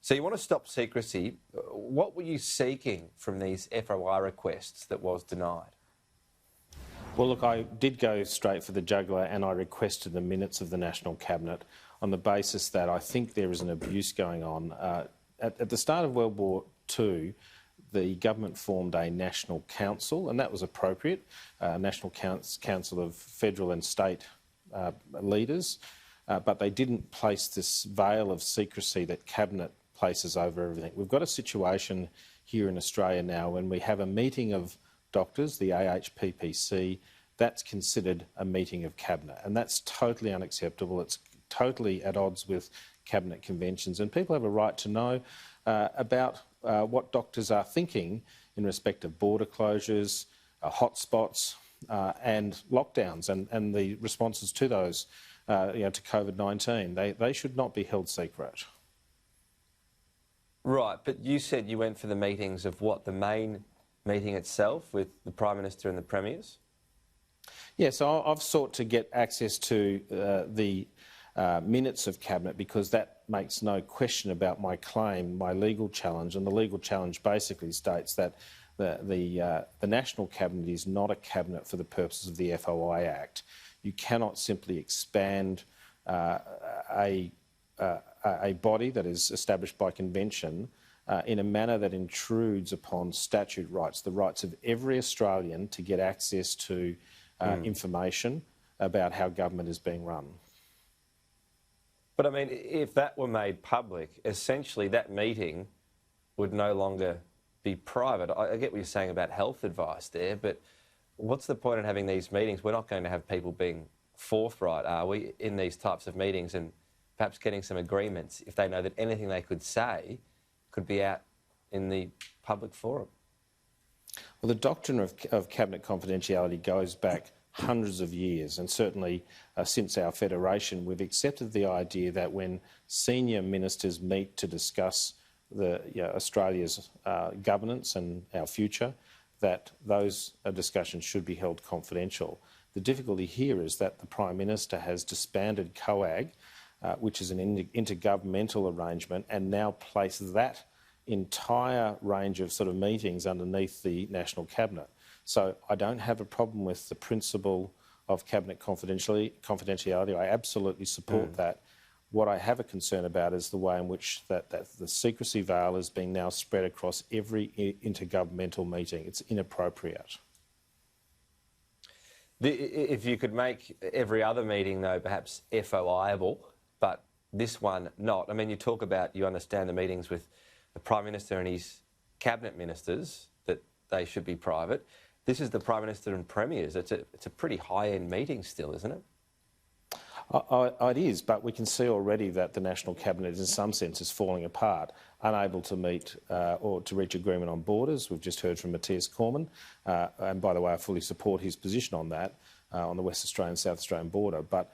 So you want to stop secrecy. What were you seeking from these FOI requests that was denied? Well, look, I did go straight for the jugular and I requested the minutes of the National Cabinet on the basis that I think there is an abuse going on. At the start of World War II, the government formed a national council, and that was appropriate, a national council of federal and state leaders, but they didn't place this veil of secrecy that Cabinet places over everything. We've got a situation here in Australia now when we have a meeting of doctors, the AHPPC, that's considered a meeting of Cabinet, and that's totally unacceptable. It's totally at odds with Cabinet conventions, and people have a right to know about what doctors are thinking in respect of border closures, hotspots and lockdowns and the responses to those, to COVID-19. They should not be held secret. Right, but you said you went for the meetings of what, the main meeting itself with the Prime Minister and the Premiers? Yeah, so I've sought to get access to the minutes of Cabinet because that makes no question about my claim, my legal challenge, and the legal challenge basically states that the National Cabinet is not a cabinet for the purposes of the FOI Act. You cannot simply expand a body that is established by convention in a manner that intrudes upon statute rights, the rights of every Australian to get access to information about how government is being run. But I mean, if that were made public, essentially that meeting would no longer be private. I get what you're saying about health advice there, but what's the point in having these meetings? We're not going to have people being forthright, are we, in these types of meetings and perhaps getting some agreements if they know that anything they could say could be out in the public forum? Well, the doctrine of Cabinet confidentiality goes back hundreds of years, and certainly since our federation, we've accepted the idea that when senior ministers meet to discuss Australia's governance and our future, that those discussions should be held confidential. The difficulty here is that the Prime Minister has disbanded COAG, which is an intergovernmental arrangement, and now places that entire range of sort of meetings underneath the National Cabinet. So I don't have a problem with the principle of Cabinet confidentiality. I absolutely support that. What I have a concern about is the way in which that the secrecy veil is being now spread across every intergovernmental meeting. It's inappropriate. If you could make every other meeting, though, perhaps FOI-able, but this one not. I mean, you talk about, you understand the meetings with the Prime Minister and his Cabinet ministers, that they should be private. This is the Prime Minister and Premiers. It's a pretty high-end meeting still, isn't it? It is, but we can see already that the National Cabinet, in some sense, is falling apart, unable to meet or to reach agreement on borders. We've just heard from Matthias Cormann, and by the way, I fully support his position on that, on the West Australian-South Australian border. But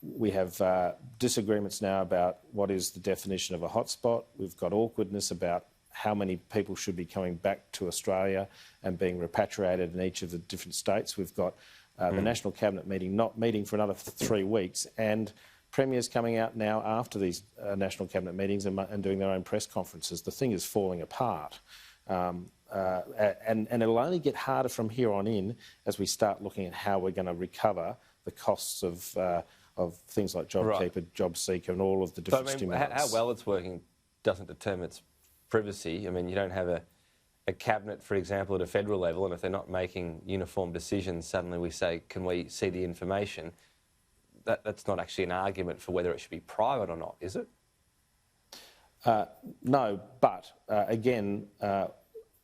we have disagreements now about what is the definition of a hotspot. We've got awkwardness about how many people should be coming back to Australia and being repatriated in each of the different states. We've got the National Cabinet meeting not meeting for another 3 weeks, and Premiers coming out now after these National Cabinet meetings and doing their own press conferences. The thing is falling apart. And it'll only get harder from here on in as we start looking at how we're going to recover the costs of things like JobKeeper, JobSeeker and all of the different stimulants. How well it's working doesn't determine its privacy. I mean, you don't have a cabinet, for example, at a federal level, and if they're not making uniform decisions, suddenly we say, can we see the information? That's not actually an argument for whether it should be private or not, is it? No, but again,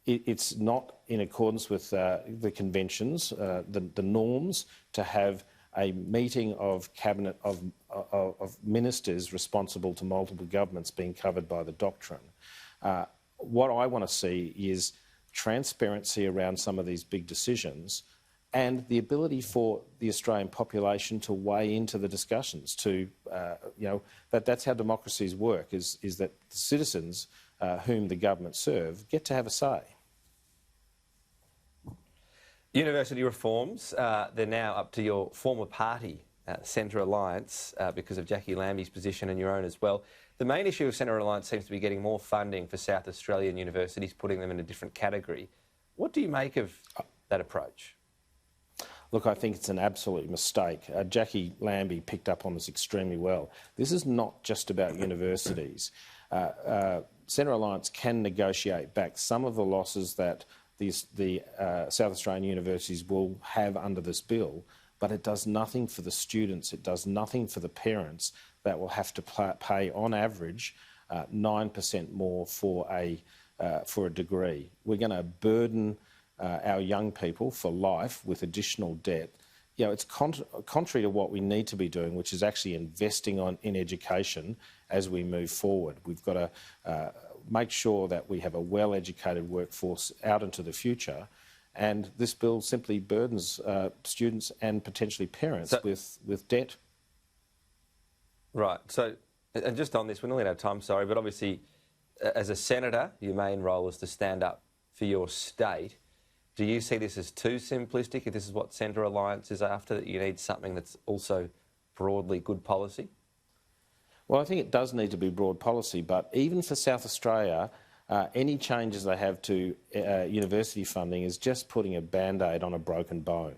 it's not in accordance with the conventions, the norms, to have a meeting of cabinet of ministers responsible to multiple governments being covered by the doctrine. What I want to see is transparency around some of these big decisions and the ability for the Australian population to weigh into the discussions, to, that's how democracies work, is that the citizens whom the government serve get to have a say. University reforms, they're now up to your former party, Centre Alliance, because of Jackie Lambie's position and your own as well. the main issue of Centre Alliance seems to be getting more funding for South Australian universities, putting them in a different category. What do you make of that approach? Look, I think it's an absolute mistake. Jackie Lambie picked up on this extremely well. This is not just about universities. Centre Alliance can negotiate back some of the losses that the South Australian universities will have under this bill, but it does nothing for the students, it does nothing for the parents that will have to pay, on average, 9% more for a degree. We're going to burden our young people for life with additional debt. You know, it's contrary to what we need to be doing, which is actually investing in education as we move forward. We've got to make sure that we have a well-educated workforce out into the future, and this bill simply burdens students and potentially parents with debt. Right. So, and just on this, we're nearly out of time, sorry, but obviously, as a senator, your main role is to stand up for your state. Do you see this as too simplistic, if this is what Centre Alliance is after, that you need something that's also broadly good policy? Well, I think it does need to be broad policy, but even for South Australia, any changes they have to university funding is just putting a band-aid on a broken bone.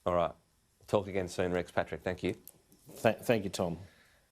All right. We'll talk again soon, Rex Patrick. Thank you. Thank you, Tom.